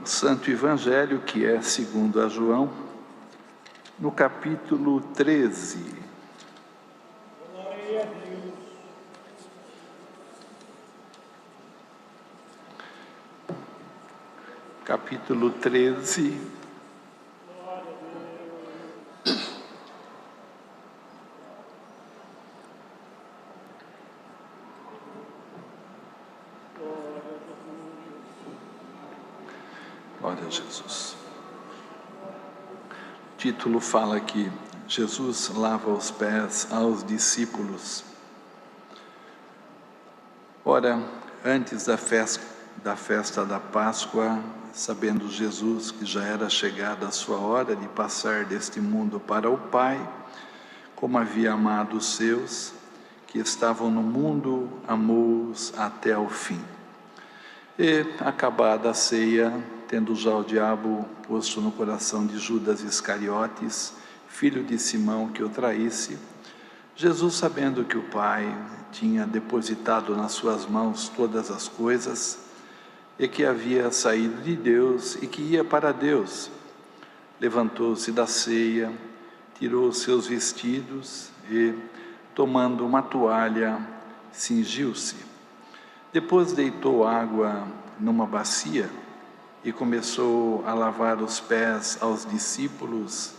Santo Evangelho, que é segundo a João, no capítulo 13. Glória a Deus. Capítulo 13. Glória a Deus. Glória a Jesus. O título fala que Jesus lava os pés aos discípulos. Ora, antes da festa da Páscoa, sabendo Jesus que já era chegada a sua hora de passar deste mundo para o Pai, como havia amado os seus, que estavam no mundo, amou-os até ao fim. E, acabada a ceia, tendo já o diabo posto no coração de Judas Iscariotes, filho de Simão, que o traísse, Jesus, sabendo que o Pai tinha depositado nas suas mãos todas as coisas, e que havia saído de Deus e que ia para Deus, levantou-se da ceia, tirou os seus vestidos e, tomando uma toalha, cingiu-se. Depois deitou água numa bacia e começou a lavar os pés aos discípulos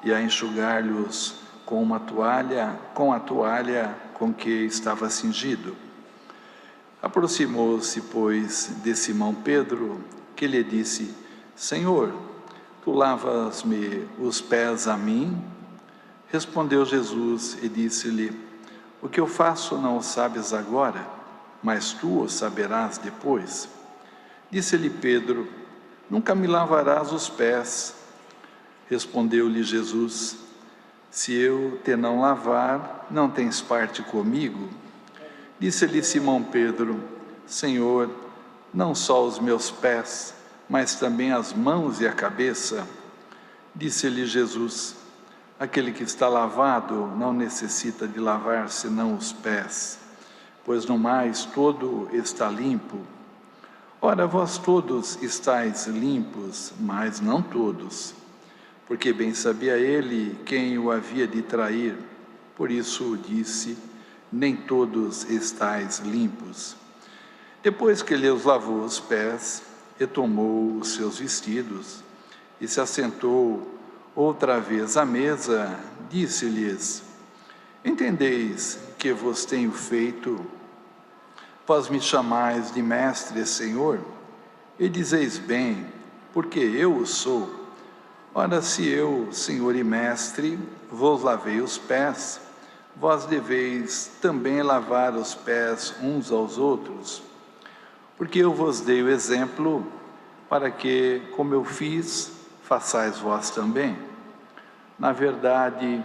e a enxugar-lhes com a toalha com que estava cingido. Aproximou-se, pois, de Simão Pedro, que lhe disse: Senhor, tu lavas-me os pés a mim? Respondeu Jesus e disse-lhe: O que eu faço não o sabes agora, mas tu o saberás depois. Disse-lhe Pedro: Nunca me lavarás os pés. Respondeu-lhe Jesus: Se eu te não lavar, não tens parte comigo. Disse-lhe Simão Pedro: Senhor, não só os meus pés, mas também as mãos e a cabeça. Disse-lhe Jesus: Aquele que está lavado não necessita de lavar senão os pés, pois no mais todo está limpo. Ora, vós todos estáis limpos, mas não todos, porque bem sabia ele quem o havia de trair, por isso disse: nem todos estáis limpos. Depois que lhe os lavou os pés, e tomou os seus vestidos, e se assentou outra vez à mesa, disse-lhes: Entendeis que vos tenho feito? Vós me chamais de mestre e senhor, e dizeis bem, porque eu o sou. Ora, se eu, senhor e mestre, vos lavei os pés, vós deveis também lavar os pés uns aos outros, porque eu vos dei o exemplo, para que, como eu fiz, façais vós também. Na verdade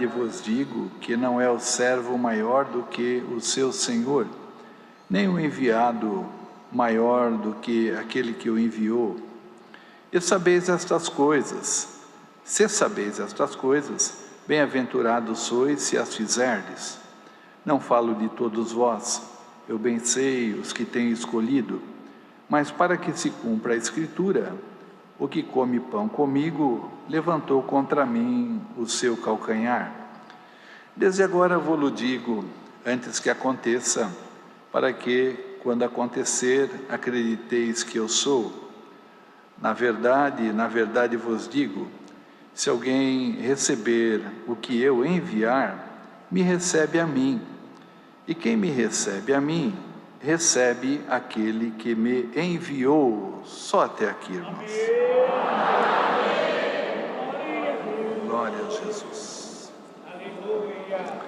vos digo que não é o servo maior do que o seu senhor, nem o enviado maior do que aquele que o enviou. E sabeis estas coisas. Se sabeis estas coisas, bem-aventurados sois se as fizerdes. Não falo de todos vós, eu bem sei os que tenho escolhido, mas para que se cumpra a Escritura, o que come pão comigo, levantou contra mim o seu calcanhar. Desde agora vou-lo digo, antes que aconteça, para que, quando acontecer, acrediteis que eu sou. Na verdade vos digo, se alguém receber o que eu enviar, me recebe a mim. E quem me recebe a mim, recebe aquele que me enviou. Só até aqui, irmãos. Glória a Jesus. Aleluia.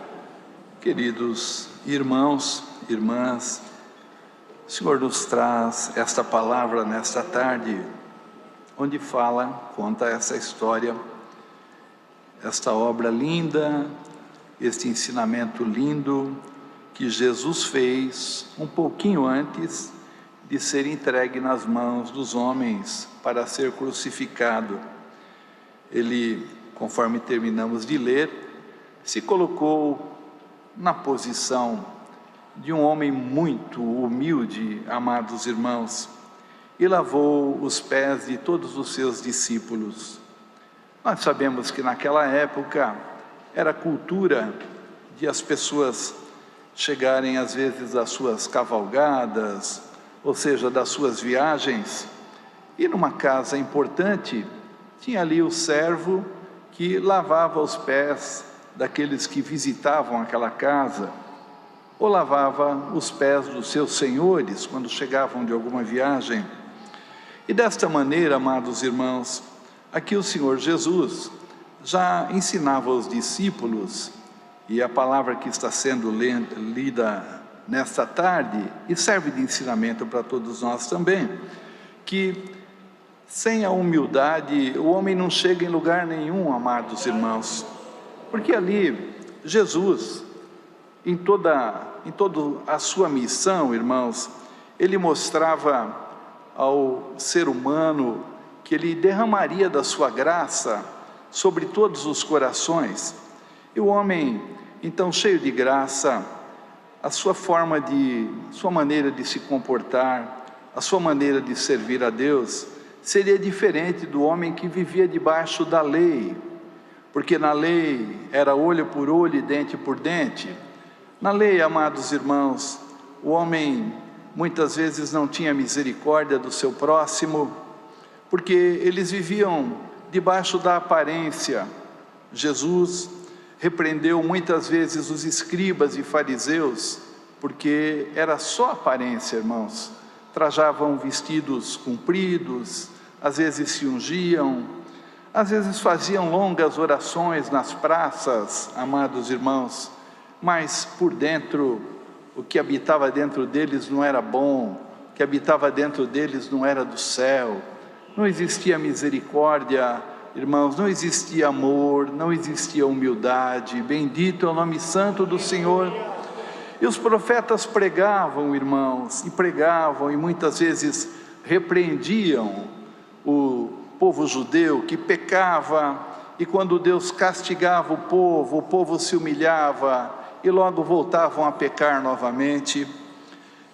Queridos irmãos, irmãs, o Senhor nos traz esta palavra nesta tarde, onde conta essa história, esta obra linda, este ensinamento lindo que Jesus fez um pouquinho antes de ser entregue nas mãos dos homens para ser crucificado. Ele, conforme terminamos de ler, se colocou na posição de um homem muito humilde, amados irmãos, e lavou os pés de todos os seus discípulos. Nós sabemos que naquela época era cultura de as pessoas chegarem às vezes às suas cavalgadas, ou seja, das suas viagens, e numa casa importante tinha ali o servo que lavava os pés daqueles que visitavam aquela casa, ou lavava os pés dos seus senhores quando chegavam de alguma viagem. E desta maneira, amados irmãos, aqui o Senhor Jesus já ensinava aos discípulos, e a palavra que está sendo lida nesta tarde, e serve de ensinamento para todos nós também, que sem a humildade o homem não chega em lugar nenhum, amados irmãos, porque ali Jesus, em toda a sua missão, irmãos, ele mostrava ao ser humano que ele derramaria da sua graça sobre todos os corações. E o homem, então, cheio de graça, a sua maneira de se comportar, a sua maneira de servir a Deus, seria diferente do homem que vivia debaixo da lei, porque na lei era olho por olho e dente por dente. Na lei, amados irmãos, o homem muitas vezes não tinha misericórdia do seu próximo, porque eles viviam debaixo da aparência. Jesus repreendeu muitas vezes os escribas e fariseus, porque era só aparência, irmãos. Trajavam vestidos compridos, às vezes se ungiam, às vezes faziam longas orações nas praças, amados irmãos, mas por dentro, o que habitava dentro deles não era bom, o que habitava dentro deles não era do céu. Não existia misericórdia, irmãos, não existia amor, não existia humildade. Bendito é o nome santo do Senhor. E os profetas pregavam, irmãos, e muitas vezes repreendiam o povo judeu que pecava, e quando Deus castigava o povo se humilhava e logo voltavam a pecar novamente.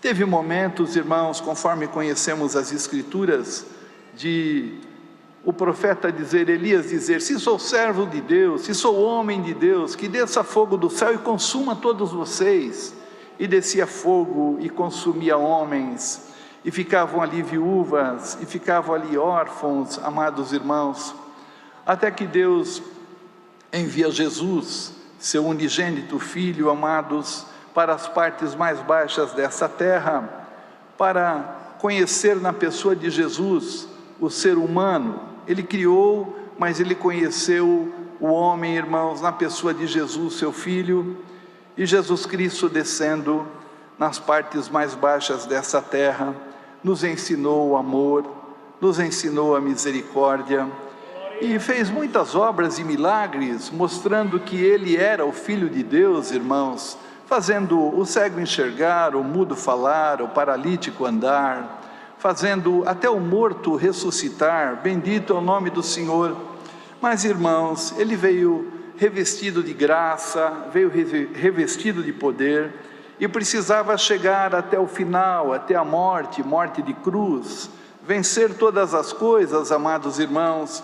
Teve momentos, irmãos, conforme conhecemos as Escrituras, de o profeta dizer, Elias dizer, se sou servo de Deus, se sou homem de Deus, que desça fogo do céu e consuma todos vocês. E descia fogo e consumia homens, e ficavam ali viúvas, e ficavam ali órfãos, amados irmãos, até que Deus envia Jesus, seu unigênito Filho, amados, para as partes mais baixas dessa terra, para conhecer na pessoa de Jesus o ser humano. Ele criou, mas ele conheceu o homem, irmãos, na pessoa de Jesus, seu Filho, e Jesus Cristo descendo nas partes mais baixas dessa terra, nos ensinou o amor, nos ensinou a misericórdia, e fez muitas obras e milagres, mostrando que Ele era o Filho de Deus, irmãos, fazendo o cego enxergar, o mudo falar, o paralítico andar, fazendo até o morto ressuscitar. Bendito é o nome do Senhor. Mas, irmãos, Ele veio revestido de graça, veio revestido de poder, e precisava chegar até o final, até a morte de cruz, vencer todas as coisas, amados irmãos,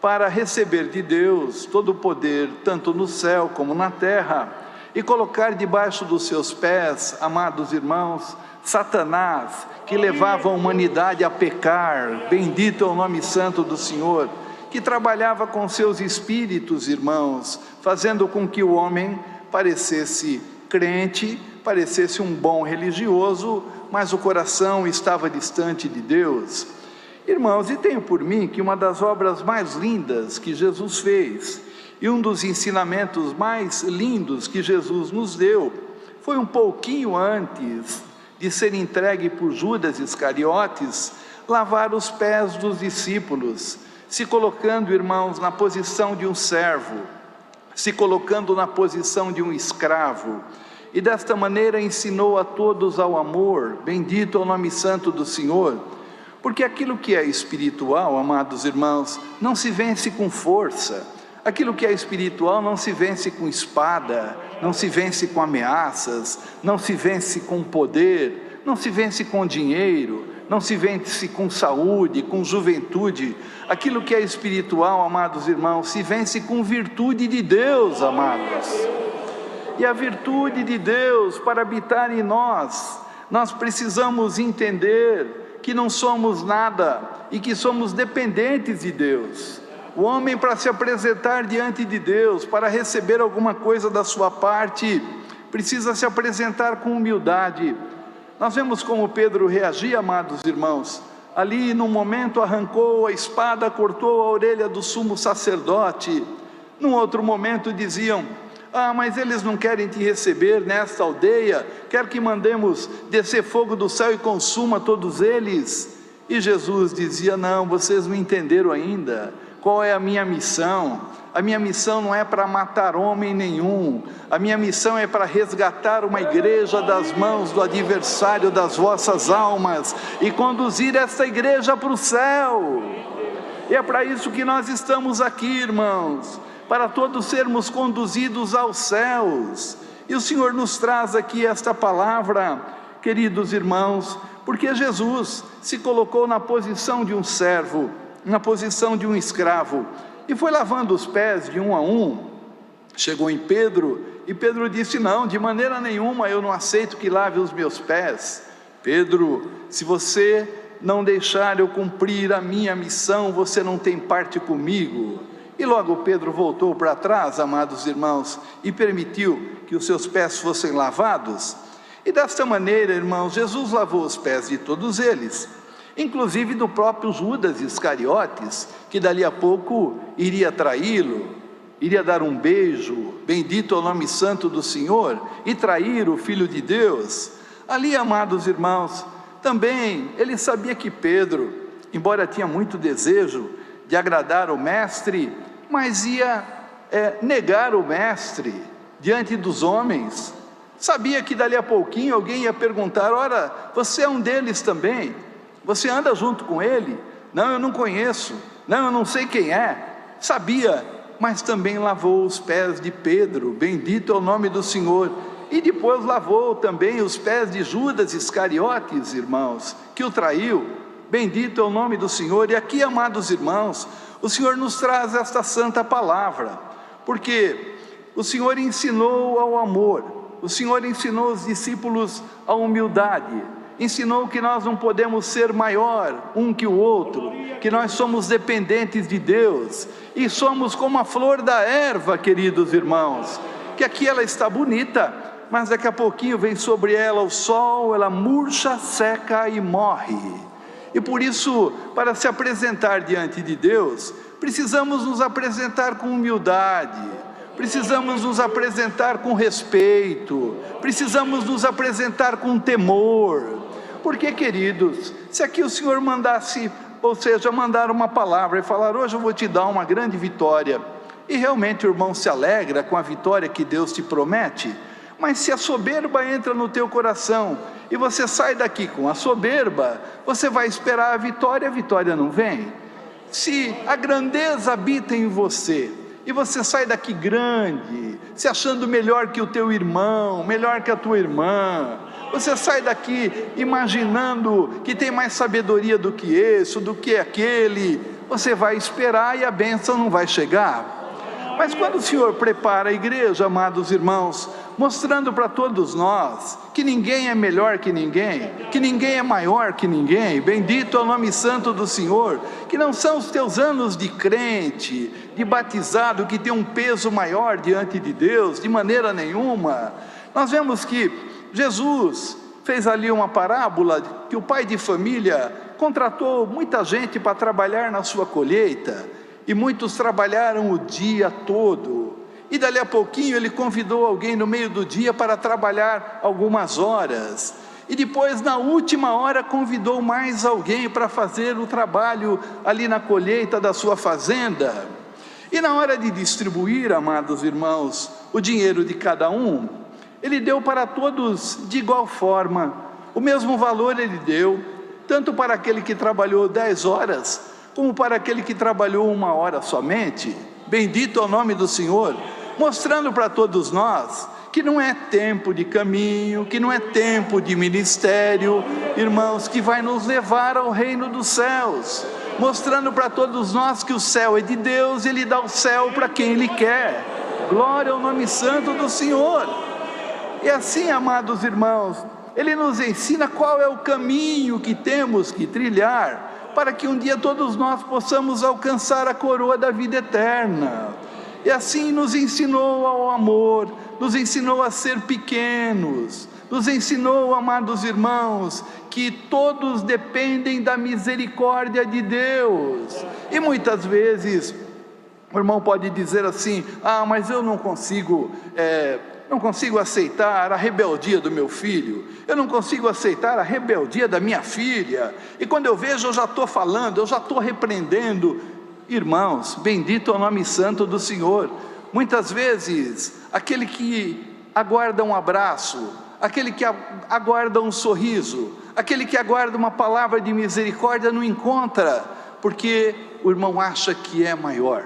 para receber de Deus todo o poder, tanto no céu como na terra, e colocar debaixo dos seus pés, amados irmãos, Satanás, que levava a humanidade a pecar. Bendito é o nome santo do Senhor, que trabalhava com seus espíritos, irmãos, fazendo com que o homem parecesse crente, parecesse um bom religioso, mas o coração estava distante de Deus. Irmãos, e tenho por mim que uma das obras mais lindas que Jesus fez, e um dos ensinamentos mais lindos que Jesus nos deu, foi um pouquinho antes de ser entregue por Judas Iscariotes, lavar os pés dos discípulos, se colocando, irmãos, na posição de um servo, se colocando na posição de um escravo, e desta maneira ensinou a todos ao amor. Bendito é o nome santo do Senhor, porque aquilo que é espiritual, amados irmãos, não se vence com força. Aquilo que é espiritual não se vence com espada, não se vence com ameaças, não se vence com poder, não se vence com dinheiro, não se vence com saúde, com juventude. Aquilo que é espiritual, amados irmãos, se vence com virtude de Deus, amados. E a virtude de Deus para habitar em nós, nós precisamos entender que não somos nada e que somos dependentes de Deus. O homem, para se apresentar diante de Deus, para receber alguma coisa da sua parte, precisa se apresentar com humildade. Nós vemos como Pedro reagia, amados irmãos. Ali, num momento, arrancou a espada, cortou a orelha do sumo sacerdote. Num outro momento diziam: mas eles não querem te receber nesta aldeia, quer que mandemos descer fogo do céu e consuma todos eles. E Jesus dizia: não, vocês não entenderam ainda qual é a minha missão. A minha missão não é para matar homem nenhum, a minha missão é para resgatar uma igreja das mãos do adversário das vossas almas, e conduzir essa igreja para o céu. E é para isso que nós estamos aqui, irmãos, para todos sermos conduzidos aos céus. E o Senhor nos traz aqui esta palavra, queridos irmãos, porque Jesus se colocou na posição de um servo, na posição de um escravo, e foi lavando os pés de um a um. Chegou em Pedro, e Pedro disse: não, de maneira nenhuma eu não aceito que lave os meus pés. Pedro, se você não deixar eu cumprir a minha missão, você não tem parte comigo. E logo Pedro voltou para trás, amados irmãos, e permitiu que os seus pés fossem lavados. E desta maneira, irmãos, Jesus lavou os pés de todos eles, inclusive do próprio Judas Iscariotes, que dali a pouco iria traí-lo, iria dar um beijo, bendito é o nome santo do Senhor, e trair o Filho de Deus. Ali, amados irmãos, também ele sabia que Pedro, embora tinha muito desejo de agradar o mestre, mas ia negar o mestre diante dos homens. Sabia que dali a pouquinho alguém ia perguntar: ora, você é um deles também? Você anda junto com ele? Não, eu não conheço. Não, eu não sei quem é. Sabia, mas também lavou os pés de Pedro, bendito é o nome do Senhor. E depois lavou também os pés de Judas Iscariotes, irmãos, que o traiu, bendito é o nome do Senhor. E aqui, amados irmãos, o Senhor nos traz esta santa palavra, porque o Senhor ensinou ao amor, o Senhor ensinou os discípulos à humildade, ensinou que nós não podemos ser maior um que o outro, que nós somos dependentes de Deus, e somos como a flor da erva, queridos irmãos, que aqui ela está bonita, mas daqui a pouquinho vem sobre ela o sol, ela murcha, seca e morre. E por isso, para se apresentar diante de Deus, precisamos nos apresentar com humildade, precisamos nos apresentar com respeito, precisamos nos apresentar com temor. Porque, queridos, se aqui o Senhor mandasse, ou seja, mandar uma palavra e falar: hoje eu vou te dar uma grande vitória, e realmente o irmão se alegra com a vitória que Deus te promete, mas se a soberba entra no teu coração, e você sai daqui com a soberba, você vai esperar a vitória não vem. Se a grandeza habita em você, e você sai daqui grande, se achando melhor que o teu irmão, melhor que a tua irmã, você sai daqui imaginando que tem mais sabedoria do que esse, do que aquele, você vai esperar e a bênção não vai chegar. Mas quando o Senhor prepara a igreja, amados irmãos, mostrando para todos nós que ninguém é melhor que ninguém é maior que ninguém, bendito é o nome santo do Senhor, que não são os teus anos de crente, de batizado, que tem um peso maior diante de Deus, de maneira nenhuma. Nós vemos que Jesus fez ali uma parábola, que o pai de família contratou muita gente para trabalhar na sua colheita, e muitos trabalharam o dia todo, e dali a pouquinho ele convidou alguém no meio do dia para trabalhar algumas horas, e depois na última hora convidou mais alguém para fazer o trabalho ali na colheita da sua fazenda. E na hora de distribuir, amados irmãos, o dinheiro de cada um, ele deu para todos de igual forma, o mesmo valor ele deu, tanto para aquele que trabalhou 10 horas, como para aquele que trabalhou 1 hora somente, bendito é o nome do Senhor, mostrando para todos nós que não é tempo de caminho, que não é tempo de ministério, irmãos, que vai nos levar ao reino dos céus, mostrando para todos nós que o céu é de Deus, Ele dá o céu para quem Ele quer. Glória ao nome santo do Senhor. E assim, amados irmãos, Ele nos ensina qual é o caminho que temos que trilhar, para que um dia todos nós possamos alcançar a coroa da vida eterna. E assim nos ensinou ao amor, nos ensinou a ser pequenos, nos ensinou, amados irmãos, que todos dependem da misericórdia de Deus. E muitas vezes o irmão pode dizer assim: mas eu não consigo aceitar a rebeldia do meu filho, eu não consigo aceitar a rebeldia da minha filha, e quando eu vejo eu já estou falando, eu já estou repreendendo. Irmãos, bendito é o nome santo do Senhor. Muitas vezes aquele que aguarda um abraço, aquele que aguarda um sorriso, aquele que aguarda uma palavra de misericórdia não encontra, porque o irmão acha que é maior,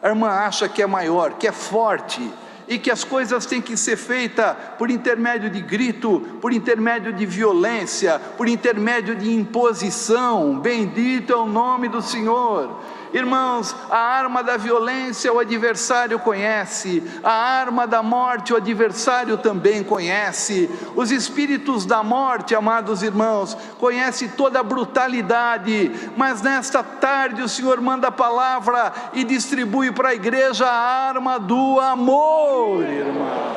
a irmã acha que é maior, que é forte, e que as coisas têm que ser feitas por intermédio de grito, por intermédio de violência, por intermédio de imposição. Bendito é o nome do Senhor. Irmãos, a arma da violência o adversário conhece, a arma da morte o adversário também conhece, os espíritos da morte, amados irmãos, conhecem toda a brutalidade, mas nesta tarde o Senhor manda a palavra e distribui para a igreja a arma do amor, irmão.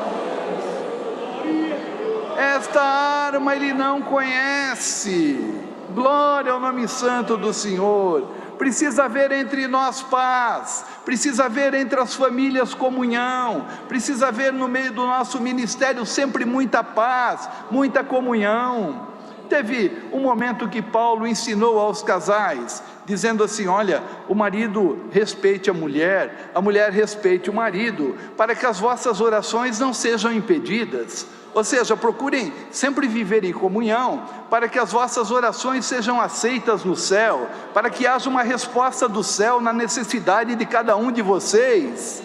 Esta arma ele não conhece. Glória ao nome santo do Senhor. Precisa haver entre nós paz, precisa haver entre as famílias comunhão, precisa haver no meio do nosso ministério sempre muita paz, muita comunhão. Teve um momento que Paulo ensinou aos casais, dizendo assim: olha, o marido respeite a mulher respeite o marido, para que as vossas orações não sejam impedidas. Ou seja, procurem sempre viver em comunhão, para que as vossas orações sejam aceitas no céu, para que haja uma resposta do céu na necessidade de cada um de vocês.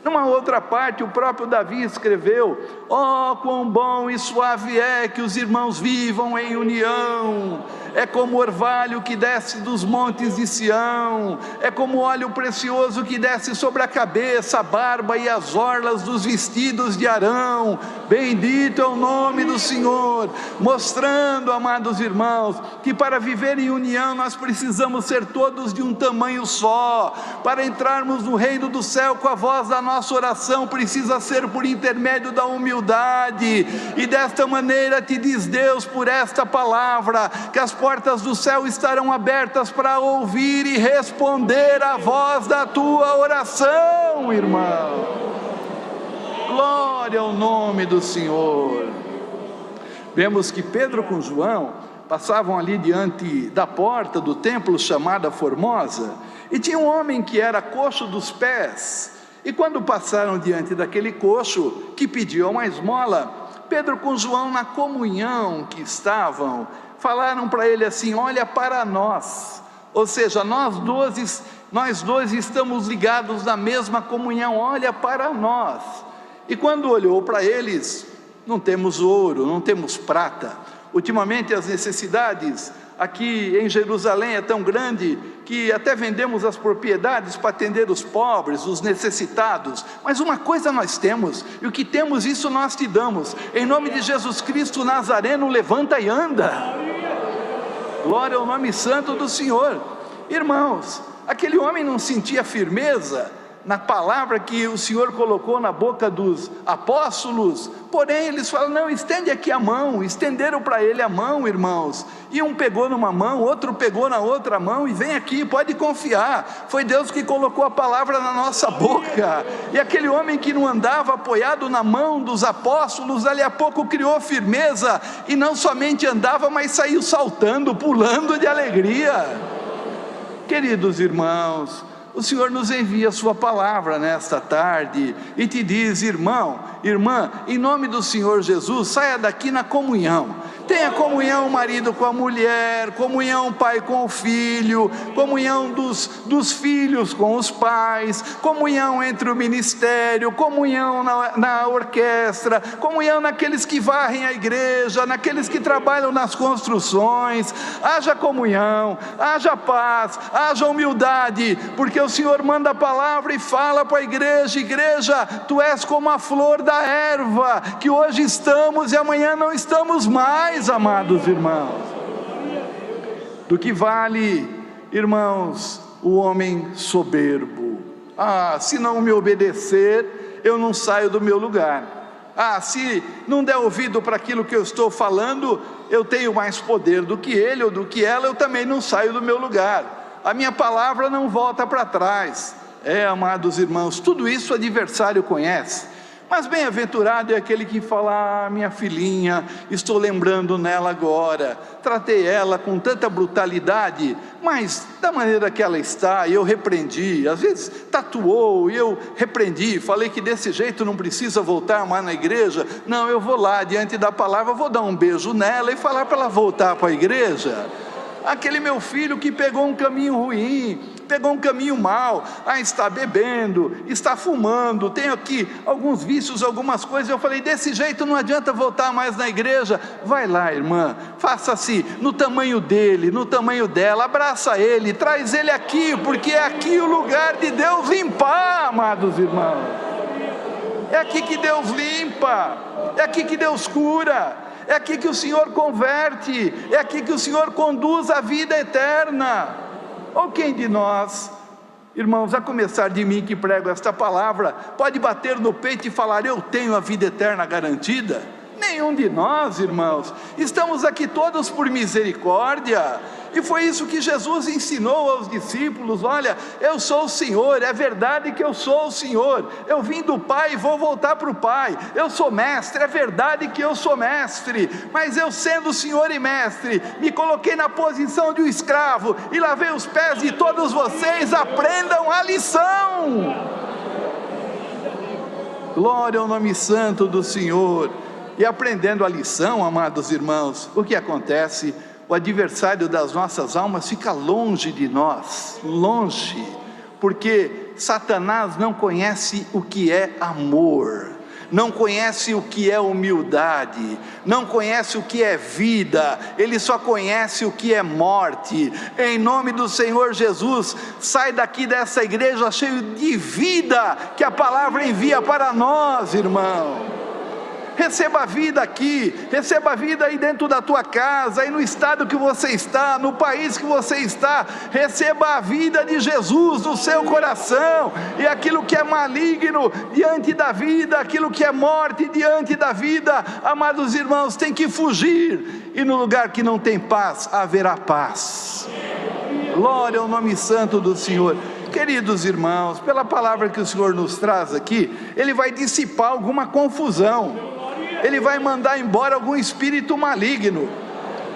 Numa outra parte, o próprio Davi escreveu: quão bom e suave é que os irmãos vivam em união, é como orvalho que desce dos montes de Sião, é como óleo precioso que desce sobre a cabeça, a barba e as orlas dos vestidos de Arão. Bendito é o nome do Senhor, mostrando, amados irmãos, que para viver em união nós precisamos ser todos de um tamanho só. Para entrarmos no reino do céu com a voz da nossa oração, precisa ser por intermédio da humildade, e desta maneira te diz Deus por esta palavra, que as portas do céu estarão abertas para ouvir e responder a voz da tua oração, irmão. Glória ao nome do Senhor. Vemos que Pedro com João passavam ali diante da porta do templo chamada Formosa, e tinha um homem que era coxo dos pés, e quando passaram diante daquele coxo que pediu uma esmola, Pedro com João, na comunhão que estavam, falaram para ele assim: olha para nós. Ou seja, nós dois estamos ligados na mesma comunhão, olha para nós. E quando olhou para eles: não temos ouro, não temos prata. Ultimamente as necessidades aqui em Jerusalém é tão grande que até vendemos as propriedades para atender os pobres, os necessitados. Mas uma coisa nós temos, e o que temos isso nós te damos. Em nome de Jesus Cristo Nazareno, levanta e anda. Glória ao nome santo do Senhor. Irmãos, aquele homem não sentia firmeza na palavra que o Senhor colocou na boca dos apóstolos, porém eles falam: não, estende aqui a mão. Estenderam para ele a mão, irmãos, e um pegou numa mão, outro pegou na outra mão, e vem aqui, pode confiar, foi Deus que colocou a palavra na nossa boca. E aquele homem que não andava apoiado na mão dos apóstolos, ali a pouco criou firmeza, e não somente andava, mas saiu saltando, pulando de alegria. Queridos irmãos, o Senhor nos envia a sua palavra nesta tarde e te diz: irmão, irmã, em nome do Senhor Jesus, saia daqui na comunhão. Tenha comunhão marido com a mulher, comunhão pai com o filho, comunhão dos filhos com os pais, comunhão entre o ministério, comunhão na orquestra, comunhão naqueles que varrem a igreja, naqueles que trabalham nas construções. Haja comunhão, haja paz, haja humildade, porque o Senhor manda a palavra e fala para a igreja: igreja, tu és como a flor da erva, que hoje estamos e amanhã não estamos mais, amados irmãos. Do que vale, irmãos, o homem soberbo? Se não me obedecer, eu não saio do meu lugar. Se não der ouvido para aquilo que eu estou falando, eu tenho mais poder do que ele ou do que ela, eu também não saio do meu lugar. A minha palavra não volta para trás. Amados irmãos, tudo isso o adversário conhece. Mas bem-aventurado é aquele que fala: minha filhinha, estou lembrando nela agora, tratei ela com tanta brutalidade, mas da maneira que ela está, eu repreendi. Às vezes tatuou e eu repreendi, falei que desse jeito não precisa voltar mais na igreja. Não, eu vou lá diante da palavra, vou dar um beijo nela e falar para ela voltar para a igreja. Aquele meu filho que pegou um caminho ruim, pegou um caminho mau, está bebendo, está fumando, tem aqui alguns vícios, algumas coisas. Eu falei: desse jeito não adianta voltar mais na igreja. Vai lá, irmã, faça-se no tamanho dele, no tamanho dela, abraça ele, traz ele aqui, porque é aqui o lugar de Deus limpar, amados irmãos. É aqui que Deus limpa, é aqui que Deus cura, é aqui que o Senhor converte, é aqui que o Senhor conduz a vida eterna. Ou quem de nós, irmãos, a começar de mim que prego esta palavra, pode bater no peito e falar: eu tenho a vida eterna garantida? Nenhum de nós, irmãos. Estamos aqui todos por misericórdia, e foi isso que Jesus ensinou aos discípulos: olha, eu sou o Senhor, é verdade que eu sou o Senhor, eu vim do Pai e vou voltar para o Pai, eu sou mestre, é verdade que eu sou mestre, mas eu, sendo Senhor e mestre, me coloquei na posição de um escravo e lavei os pés de todos vocês. Aprendam a lição. Glória ao nome santo do Senhor. E aprendendo a lição, amados irmãos, o que acontece? O adversário das nossas almas fica longe de nós, longe, porque Satanás não conhece o que é amor, não conhece o que é humildade, não conhece o que é vida, ele só conhece o que é morte. Em nome do Senhor Jesus, sai daqui dessa igreja cheio de vida que a palavra envia para nós, irmão. Receba a vida aqui, receba a vida aí dentro da tua casa, aí no estado que você está, no país que você está. Receba a vida de Jesus no seu coração, e aquilo que é maligno diante da vida, aquilo que é morte diante da vida, amados irmãos, tem que fugir, e no lugar que não tem paz, haverá paz. Glória ao nome santo do Senhor. Queridos irmãos, pela palavra que o Senhor nos traz aqui, Ele vai dissipar alguma confusão, Ele vai mandar embora algum espírito maligno.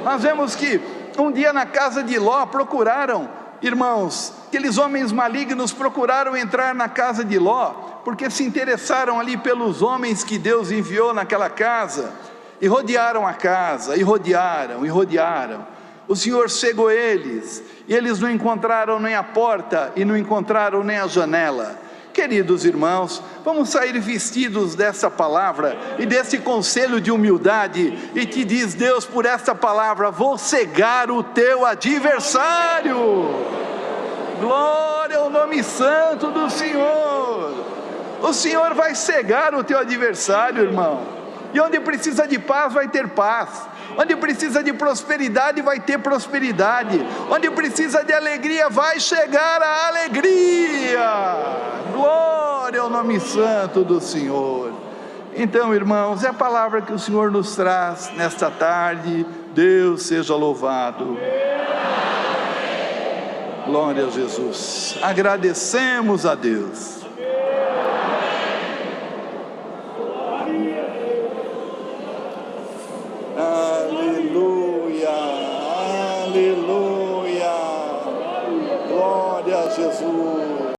Nós vemos que um dia na casa de Ló procuraram, irmãos, aqueles homens malignos procuraram entrar na casa de Ló, porque se interessaram ali pelos homens que Deus enviou naquela casa, e rodearam a casa, e rodearam. O Senhor cegou eles, e eles não encontraram nem a porta, e não encontraram nem a janela. Queridos irmãos, vamos sair vestidos dessa palavra e desse conselho de humildade, e te diz Deus por esta palavra: vou cegar o teu adversário. Glória ao nome santo do Senhor. O Senhor vai cegar o teu adversário, irmão, e onde precisa de paz vai ter paz, onde precisa de prosperidade vai ter prosperidade, onde precisa de alegria vai chegar a alegria. Glória ao nome santo do Senhor. Então, irmãos, é a palavra que o Senhor nos traz nesta tarde. Deus seja louvado. Glória a Jesus. Agradecemos a Deus.